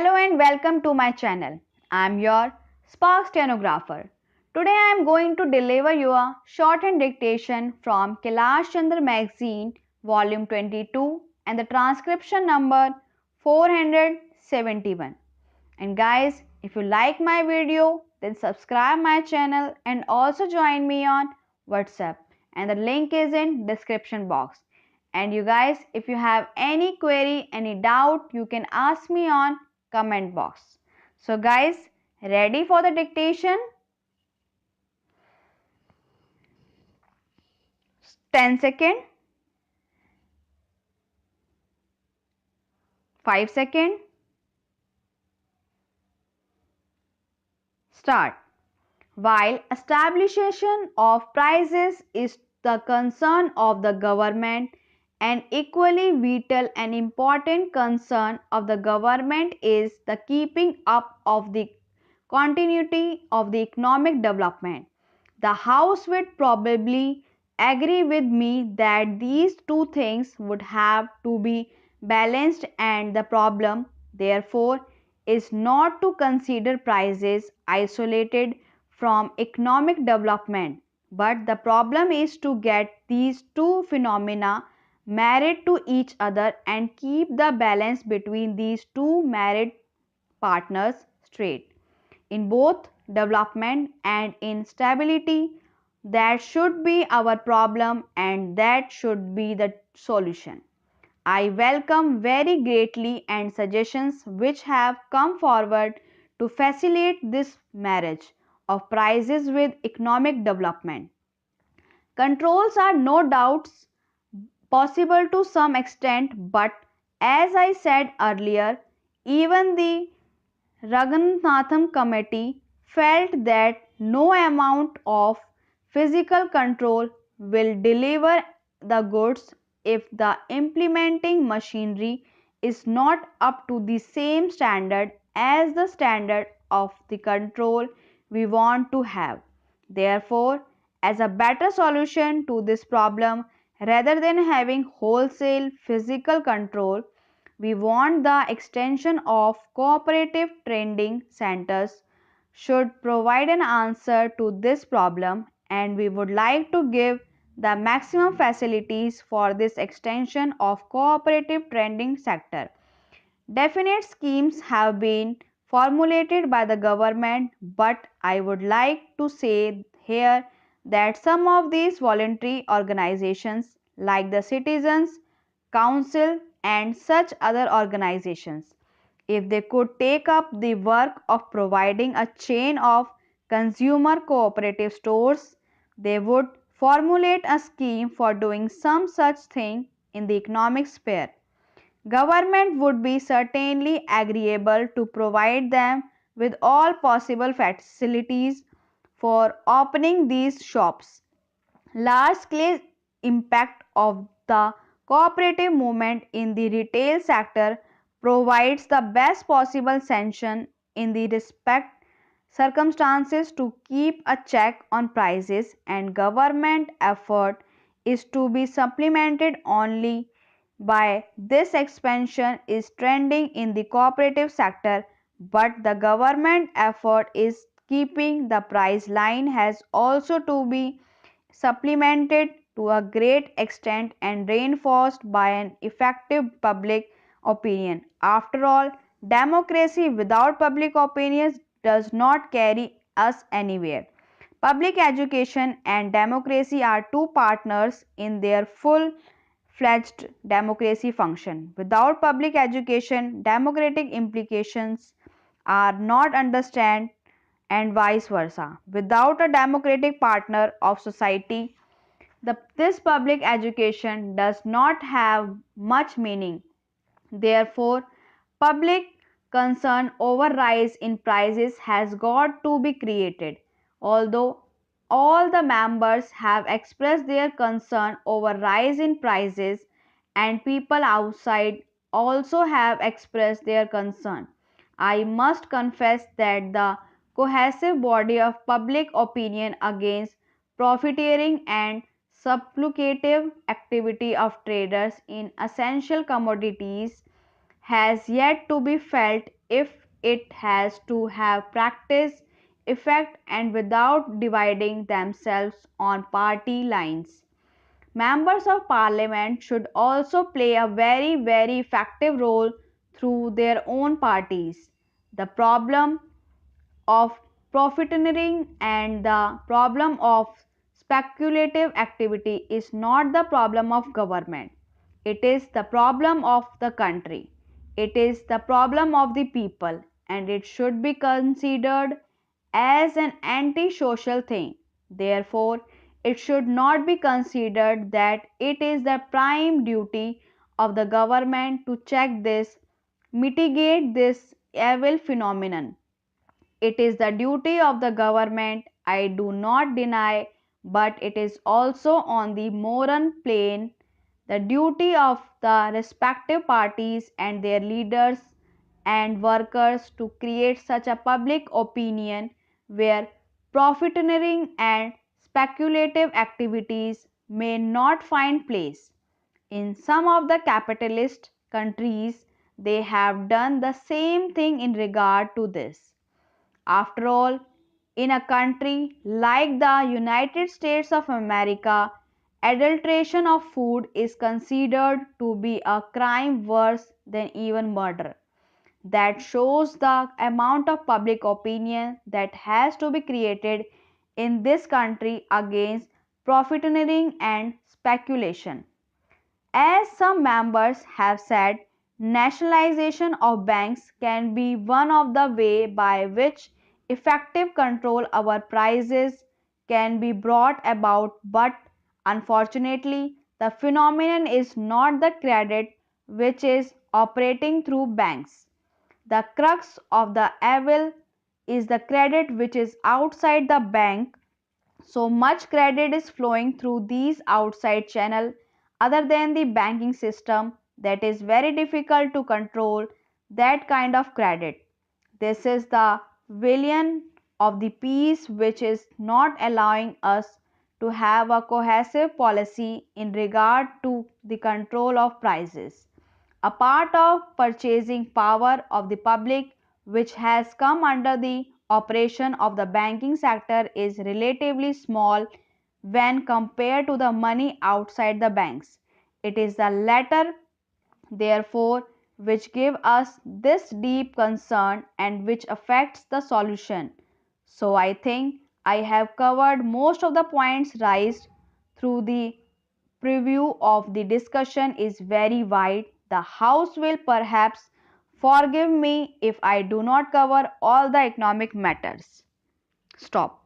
Hello and welcome to my channel. I am your SPARX Stenographer. Today I am going to deliver you a shorthand dictation from KAILASH Chandra magazine volume 22 and the transcription number 471. And guys, if you like my video, then subscribe my channel and also join me on WhatsApp, and the link is in description box. And you guys, if you have any query, any doubt, you can ask me on comment box. So guys, ready for the dictation? 10 second, 5 second, start. While establishment of prices is the concern of the government, an equally vital and important concern of the government is the keeping up of the continuity of the economic development. The House would probably agree with me that these two things would have to be balanced, and the problem, therefore, is not to consider prices isolated from economic development, but the problem is to get these two phenomena married to each other and keep the balance between these two married partners straight. In both development and in stability, that should be our problem and that should be the solution. I welcome very greatly and suggestions which have come forward to facilitate this marriage of prices with economic development. Controls are no doubts possible to some extent, but as I said earlier, even the Raghunathan committee felt that no amount of physical control will deliver the goods if the implementing machinery is not up to the same standard as the standard of the control we want to have. Therefore, as a better solution to this problem, rather than having wholesale physical control, we want the extension of cooperative training centers should provide an answer to this problem, and we would like to give the maximum facilities for this extension of cooperative training sector. Definite schemes have been formulated by the government, but I would like to say here that some of these voluntary organizations like the Citizens Council and such other organizations, if they could take up the work of providing a chain of consumer cooperative stores, they would formulate a scheme for doing some such thing in the economic sphere. Government would be certainly agreeable to provide them with all possible facilities for opening these shops. Large-scale impact of the cooperative movement in the retail sector provides the best possible sanction in the respect circumstances to keep a check on prices, and government effort is to be supplemented only by this expansion is trending in the cooperative sector, but the government effort is keeping the price line has also to be supplemented to a great extent and reinforced by an effective public opinion. After all, democracy without public opinion does not carry us anywhere. Public education and democracy are two partners in their full fledged democracy function. Without public education, democratic implications are not understood, and vice versa. Without a democratic partner of society, this public education does not have much meaning. Therefore, public concern over rise in prices has got to be created. Although all the members have expressed their concern over rise in prices, and people outside also have expressed their concern, I must confess that the cohesive body of public opinion against profiteering and speculative activity of traders in essential commodities has yet to be felt if it has to have practice, effect, and without dividing themselves on party lines. Members of parliament should also play a very effective role through their own parties. The problem of profiteering and the problem of speculative activity is not the problem of government. It is the problem of the country. It is the problem of the people, and it should be considered as an anti-social thing. Therefore, it should not be considered that it is the prime duty of the government to check this, mitigate this evil phenomenon. It is the duty of the government, I do not deny, but it is also on the moral plane the duty of the respective parties and their leaders and workers to create such a public opinion where profiteering and speculative activities may not find place. In some of the capitalist countries, they have done the same thing in regard to this. After all, in a country like the United States of America, adulteration of food is considered to be a crime worse than even murder. That shows the amount of public opinion that has to be created in this country against profiteering and speculation. As some members have said, nationalization of banks can be one of the way by which effective control over prices can be brought about, but unfortunately the phenomenon is not the credit which is operating through banks. The crux of the evil is the credit which is outside the bank. So much credit is flowing through these outside channel other than the banking system that is very difficult to control that kind of credit. This is the villain of the piece which is not allowing us to have a cohesive policy in regard to the control of prices. A part of purchasing power of the public which has come under the operation of the banking sector is relatively small when compared to the money outside the banks. It is the latter, therefore, which give us this deep concern and which affects the solution. So I think I have covered most of the points raised through the preview of the discussion is very wide. The House will perhaps forgive me if I do not cover all the economic matters. Stop.